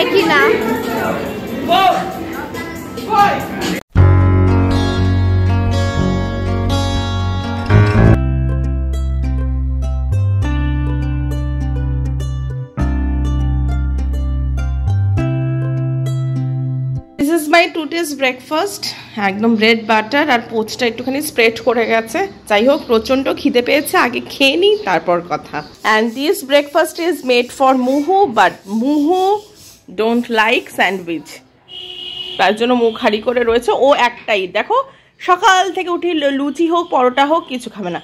হয় কি না। মাই টুডেজ ব্রেকফাস্ট একদম ব্রেড বাটার আর পোচটা একটুখানি স্প্রেড করে গেছে। যাই হোক, প্রচণ্ড খিদে পেয়েছে, আগে খেয়ে নিই তারপর কথা। And this breakfast is made for Muhu, but Muhu don't like sandwich, তার জন্য মুখ হাড়ি করে রয়েছে। ও একটাই, দেখো সকাল থেকে উঠে লুচি হোক পরোটা হোক কিছু খাবে না,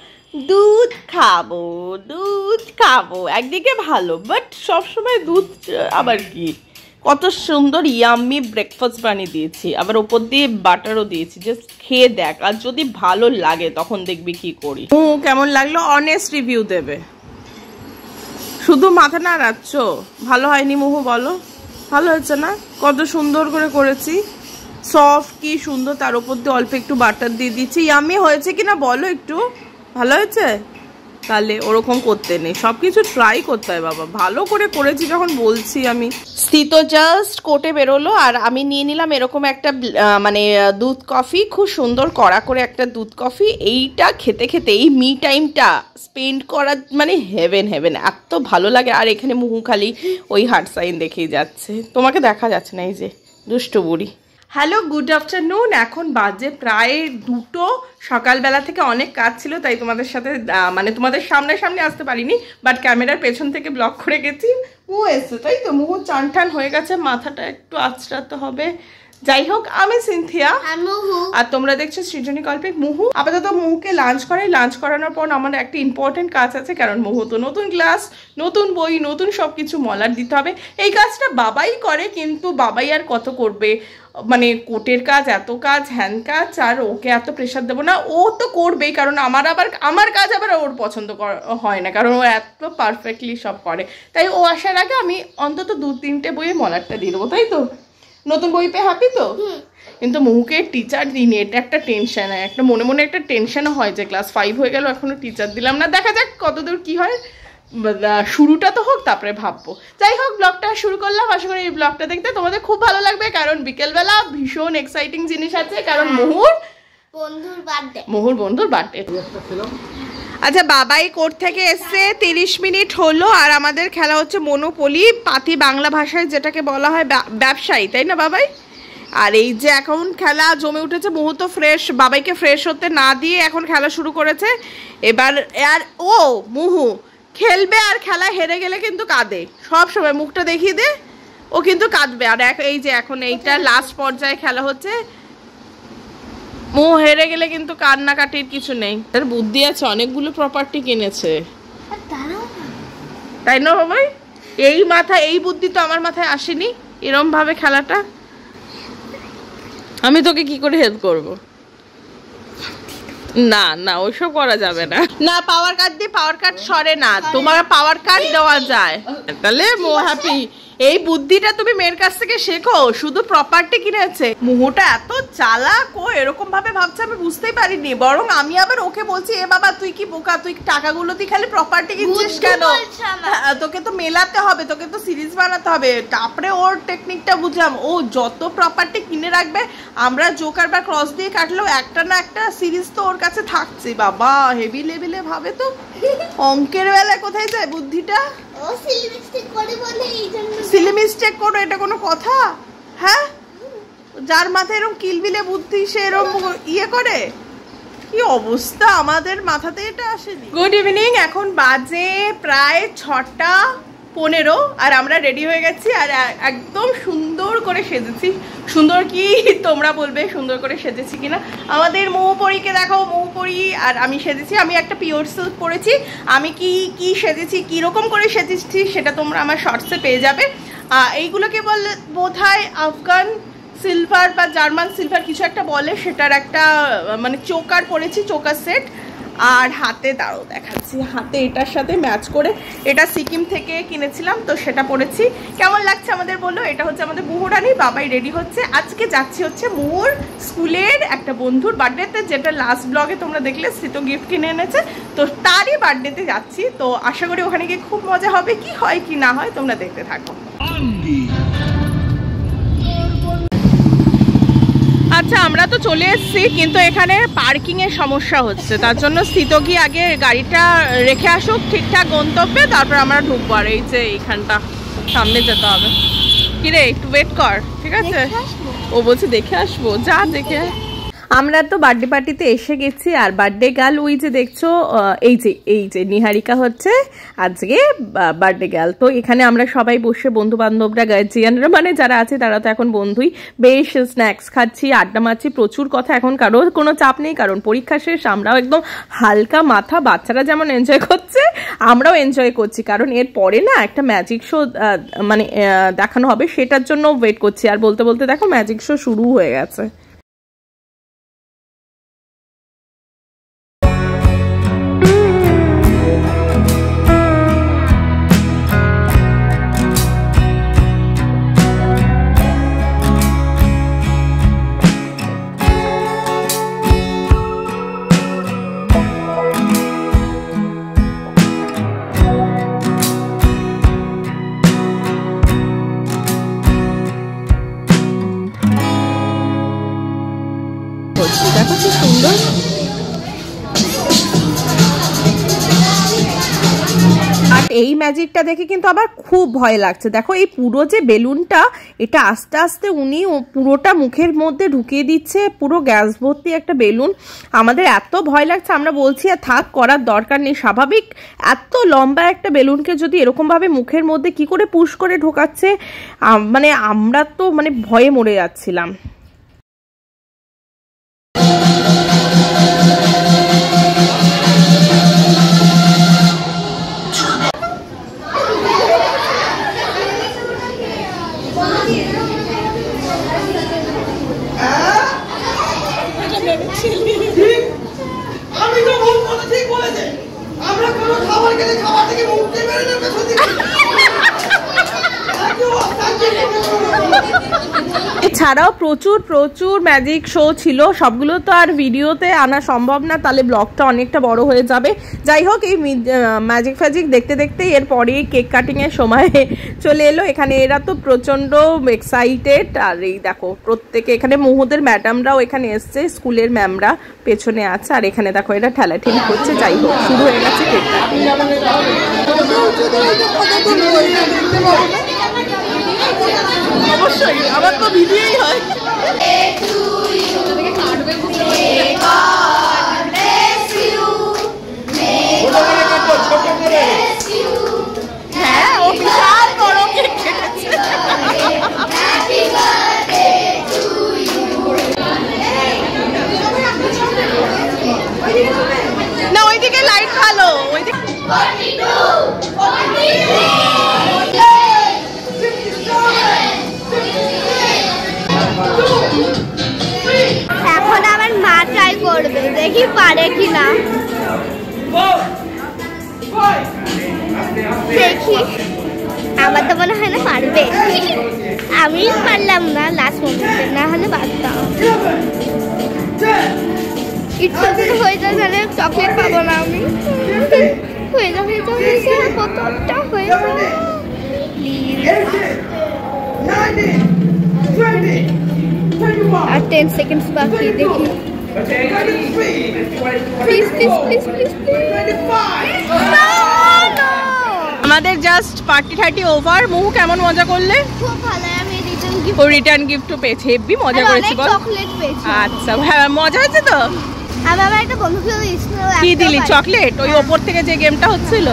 দুধ খাবো দুধ খাবো। একদিকে ভালো, বাট সবসময় দুধ আবার কি। কত সুন্দর ইয়াম্মি ব্রেকফাস্ট বানিয়ে দিয়েছি, আবার ওপর দিয়ে বাটারও দিয়েছি। জাস্ট খেয়ে দেখ, আর যদি ভালো লাগে তখন দেখবি কি করি। কেমন লাগলো অনেস্ট রিভিউ দেবে। শুধু মাথা নাড়াচ্ছ, ভালো হয়নি মুহু বলো? ভালো হয়েছে না? কত সুন্দর করে করেছি, সফট কি সুন্দর, তার উপর দিয়ে অল্প একটু বাটার দিয়ে দিচ্ছি। ইয়াম্মি হয়েছে কিনা বলো একটু, ভালো হয়েছে? তাহলে ওরকম করতে নেই, সবকিছু ট্রাই করতে হয় বাবা। ভালো করে করেছি যখন বলছি আমি। স্থিত জাস্ট কোটে বেরোলো, আর আমি নিয়ে নিলাম এরকম একটা মানে দুধ কফি, খুব সুন্দর কড়া করে একটা দুধ কফি। এইটা খেতে খেতে এই মি টাইমটা স্পেন্ড করা মানে হেভেন হেভেন, এত ভালো লাগে। আর এখানে মুহু খালি ওই হার্ট সাইন দেখেই যাচ্ছে, তোমাকে দেখা যাচ্ছে না, এই যে দুষ্টু বুড়ি। Hello, good afternoon. এখন বাজে প্রায় 2টো। সকালবেলা থেকে অনেক কাজ ছিল, তাই তোমাদের সাথে মানে তোমাদের সামনে আসতে পারিনি, বাট ক্যামেরার পেছন থেকে ব্লগ করে গেছি। মুহু এসছে, তাই তো? মুহু চান টান হয়ে গেছে, মাথাটা একটু আঁচড়াতে হবে। যাই হোক, আমি সিনথিয়া আর তোমরা দেখছো সৃজনী কল্পিক। মুহু আপাতত মুহুকে লাঞ্চ করে, লাঞ্চ করানোর পর আমার একটা ইম্পর্টেন্ট কাজ আছে, কারণ মুহু তো নতুন ক্লাস, নতুন বই, নতুন সব কিছু মলার দিতে হবে। এই কাজটা বাবাই করে, কিন্তু বাবাই আর কত করবে, মানে কোটের কাজ, এত কাজ, হ্যান কাজ, আর ওকে এত প্রেশার দেবো না। ও তো করবেই, কারণ আমার কাজ আবার ওর পছন্দ হয় না, কারণ ও এত পারফেক্টলি সব করে। তাই ও আসার আগে আমি অন্তত 2-3টে বইয়ে মলারটা দিয়ে দেবো, তাই তো? নতুন বই পেয়ে হ্যাপি তো? কিন্তু মুহুকে টিচার দিইনি, এটা একটা টেনশন, একটা মনে মনে একটা টেনশনও হয় যে ক্লাস 5 হয়ে গেল এখনো টিচার দিলাম না। দেখা যাক কতদূর কি হয়, শুরুটা তো হোক তারপরে ভাববো। যাই হোক, ব্লগটা শুরু করলাম। আশা করি এই ব্লগটা দেখতে তোমাদের খুব ভালো লাগবে, কারণ বিকেলবেলা ভীষণ এক্সাইটিং জিনিস আছে, কারণ মুহুর বন্ধুর বার্থডে। আচ্ছা, বাবাই কোর্ট থেকে এসছে, 30 মিনিট হলো, আর আমাদের খেলা হচ্ছে মনোপলি, পাতি বাংলা ভাষায় যেটাকে বলা হয় ব্যবসায়ী, তাই না বাবাই? আর এই যে এখন খেলা জমে উঠেছে, মুহু তো ফ্রেশ, বাবাইকে ফ্রেশ হতে না দিয়ে এখন খেলা শুরু করেছে। এবার আর ও মুহু খেলবে, আর খেলা হেরে গেলে কিন্তু কাঁদে সব সময়, মুখটা দেখিয়ে দে, ও কিন্তু কাঁদবে। আর এই যে এখন এইটা লাস্ট পর্যায়ে খেলা হচ্ছে, মুহু হেরে গেলে কিন্তু কান্নাকাটির কিছু নেই। তার বুদ্ধি আছে, অনেকগুলো প্রপার্টি কিনেছে, তাই না বাবাই? এই বুদ্ধি তো আমার মাথায় আসেনি, এরম ভাবে খেলাটা। আমি তোকে কি করে হেল্প করবো? না না, ওইসব করা যাবে না। না, পাওয়ার কার্ড দিয়ে পাওয়ার কার্ড সরে না, তোমার পাওয়ার কার্ড দেওয়া যায়। তাহলে মো হ্যাপি, এই বুদ্ধিটা তুমি মেয়ের কাছ থেকে শেখো। শুধু প্রপার্টি কিনেছে, মুহুটা এত চালাক, ও এরকম ভাবে ভাবছে আমি বুঝতেই পারিনি। বরং আমি আবার ওকে বলছি, এ বাবা তুই কি বোকা, তুই টাকাগুলো তুই খালি প্রপার্টি কিনছিস কেন? তোকে তো মেলাতে হবে, তোকে তো সিরিজ বানাতে হবে। তারপরে ওর টেকনিকটা বুঝলাম, ও যত প্রপার্টি কিনে রাখবে, আমরা জোকার বা ক্রস দিয়ে কাটলেও একটা না একটা সিরিজ তো ওর কাছে থাকছে। বাবা হেভি লেভেলে ভাবে তো, অঙ্কের বেলায় কোথায় যায় বুদ্ধিটা? সিলি মিস্টেক করো, এটা কোনো কথা? হ্যাঁ, যার মাথায় এরকম কিলবিলে বুদ্ধি সে এরকম ইয়ে করে, কি অবস্থা, আমাদের মাথাতে এটা আসেনি। গুড ইভিনিং, এখন বাজে প্রায় 6:15, আর আমরা রেডি হয়ে গেছি, আর একদম সুন্দর করে সেজেছি। সুন্দর কি তোমরা বলবে, সুন্দর করে সেজেছি কিনা। আমাদের মৌপরীকে দেখো, মৌপরী আর আমি সেজেছি। আমি একটা পিওর সিল্ক পরেছি। আমি কি সেজেছি, কীরকম করে সেজেছি সেটা তোমরা আমার শর্টসে পেয়ে যাবে। এইগুলোকে বললে বোধহয় আফগান সিলভার বা জার্মান সিলভার কিছু একটা বলে, সেটার একটা মানে চোকার পরেছি, চোকার সেট। আর হাতে দাঁড়ো দেখাচ্ছি, হাতে এটার সাথে ম্যাচ করে, এটা সিকিম থেকে কিনেছিলাম, তো সেটা পরেছি। কেমন লাগছে আমাদের বলো। এটা হচ্ছে আমাদের মুহুরানি, বাবাই রেডি হচ্ছে। আজকে যাচ্ছি হচ্ছে মুহুর স্কুলের একটা বন্ধুর বার্থডেতে, যেটা লাস্ট ব্লগে তোমরা দেখলে স্থিত গিফট কিনে এনেছে, তো তারই বার্থডেতে যাচ্ছি। তো আশা করি ওখানে গিয়ে খুব মজা হবে, কি হয় কি না হয় তোমরা দেখতে থাকো। আচ্ছা আমরা তো চলে এসেছি, কিন্তু এখানে পার্কিং এর সমস্যা হচ্ছে, তার জন্য স্থিতকি আগে গাড়িটা রেখে আসুক ঠিকঠাক গন্তব্যে, তারপর আমরা ঢুকবো। আর এই যে এইখানটা সামনে যেতে হবে। কিরে একটু ওয়েট কর, ঠিক আছে? ও বলছে দেখে আসবো, যা দেখে। আমরা তো বার্থডে পার্টিতে এসে গেছি, আর বার্থডে গার্ল ওই যে দেখছো, এই যে নিহারিকা হচ্ছে আজকে বার্থডে গার্ল। তো এখানে আমরা সবাই বসে বন্ধু বান্ধবরা, গার্জিয়ানরা, মানে যারা আছে তারা তো এখন বন্ধুই, বেশ স্ন্যাক্স খাচ্ছি, আড্ডা মারছি, প্রচুর কথা। এখন কারোর কোনো চাপ নেই, কারণ পরীক্ষা শেষ, আমরাও একদম হালকা মাথা। বাচ্চারা যেমন এনজয় করছে, আমরাও এনজয় করছি, কারণ এর পরে না একটা ম্যাজিক শো মানে দেখানো হবে, সেটার জন্য ওয়েট করছি। আর বলতে বলতে দেখো ম্যাজিক শো শুরু হয়ে গেছে। দেখো কি সুন্দর। আর এই ম্যাজিকটা দেখে কিন্তু আবার খুব ভয় লাগছে। দেখো এই পুরো যে বেলুনটা, এটা আস্তে আস্তে উনি পুরোটা মুখের মধ্যে ঢুকিয়ে দিচ্ছে, পুরো গ্যাস ভর্তি একটা বেলুন। আমাদের এত ভয় লাগছে, আমরা বলছি আর থাক, করার দরকার নেই। স্বাভাবিক এত লম্বা একটা বেলুনকে যদি এরকম ভাবে মুখের মধ্যে কি করে পুশ করে ঢোকাচ্ছে, মানে আমরা তো মানে ভয়ে মরে যাচ্ছিলাম। এছাড়াও প্রচুর প্রচুর ম্যাজিক শো ছিল, সবগুলো তো আর ভিডিওতে আনা সম্ভব না, তাহলে ব্লগটা অনেকটা বড় হয়ে যাবে। যাই হোক, এই ম্যাজিক ফ্যাজিক দেখতে দেখতে এরপরে কেক কাটিং এর সময় চলে এলো। এখানে এরা তো প্রচন্ড এক্সাইটেড। আর এই দেখো প্রত্যেকে এখানে, মুহুদের ম্যাডামরাও এখানে এসছে, স্কুলের ম্যামরা পেছনে আছে। আর এখানে দেখো এরা ঠেলাঠেলি করছে। যাই হোক, শুরু হয়ে গেছে কেক কাটিং। অবশ্যই আমার তো ভিডিওই হয়। হ্যাঁ, ও বিশাল বড় কেক কেটেছে। না ওইদিকে লাইট ভালো, ওইদিকে। এখন আমার মা ট্রাই করবে, দেখি পারে কিনা। দেখি, আমার তো মনে হয় না পারবে। আমি পারলাম না লাস্ট মোমেন্টে, না হলে পারতাম। একটু দিন হয়ে যায়, তাহলে চকলেট পাবো না আমি। হয়ে যাবে, কতটা হয়ে যাবে আর 10 সেকেন্ডস বাকি। দেখি প্লিজ প্লিজ প্লিজ প্লিজ। আমাদের জাস্ট পার্টি ঠার্টি ওভার। মুহু কেমন মজা করলে? খুব ভালো। আমি রিটার্ন গিফটও পেয়েছি, হেভি মজা করেছি। বল। চকলেট পেয়েছি। আচ্ছা, হ্যাঁ মজা হয়েছে তো। আমার একটা বন্ধু কি দিলি? চকলেট? ওই ওপর থেকে যে গেমটা হচ্ছিল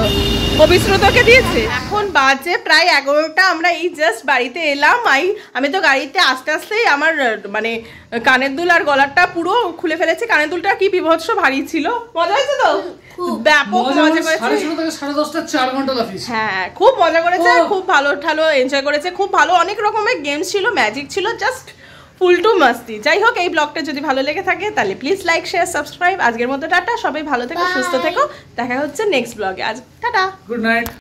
অবিশ্রুতকে দিয়েছে। এখন বাজে প্রায় 11টা। আমরা এই জাস্ট বাড়িতে এলাম। আমি তো গাড়িতে আস্তে আস্তেই আমার মানে কানের দুল আর গলারটা পুরো খুলে ফেলেছে। কানের দুলটা কি বিভৎস ভারী ছিল। মজা হয়েছে তো? ব্যাপক মজা করেছে। 10:30 থেকে 10:30 4 ঘন্টা অফিস। হ্যাঁ, খুব মজা করেছে, খুব ভালো ঠালো এনজয় করেছে, খুব ভালো। অনেক রকমের গেমস ছিল, ম্যাজিক ছিল, জাস্ট ফুল টু মাস্তি। যাই হোক, এই ব্লগটা যদি ভালো লেগে থাকে তাহলে প্লিজ লাইক, শেয়ার, সাবস্ক্রাইব। আজকের মতো টাটা, সবাই ভালো থেকো, সুস্থ থেকো। দেখা হচ্ছে নেক্সট ব্লগে। আজ টাটা, গুড নাইট।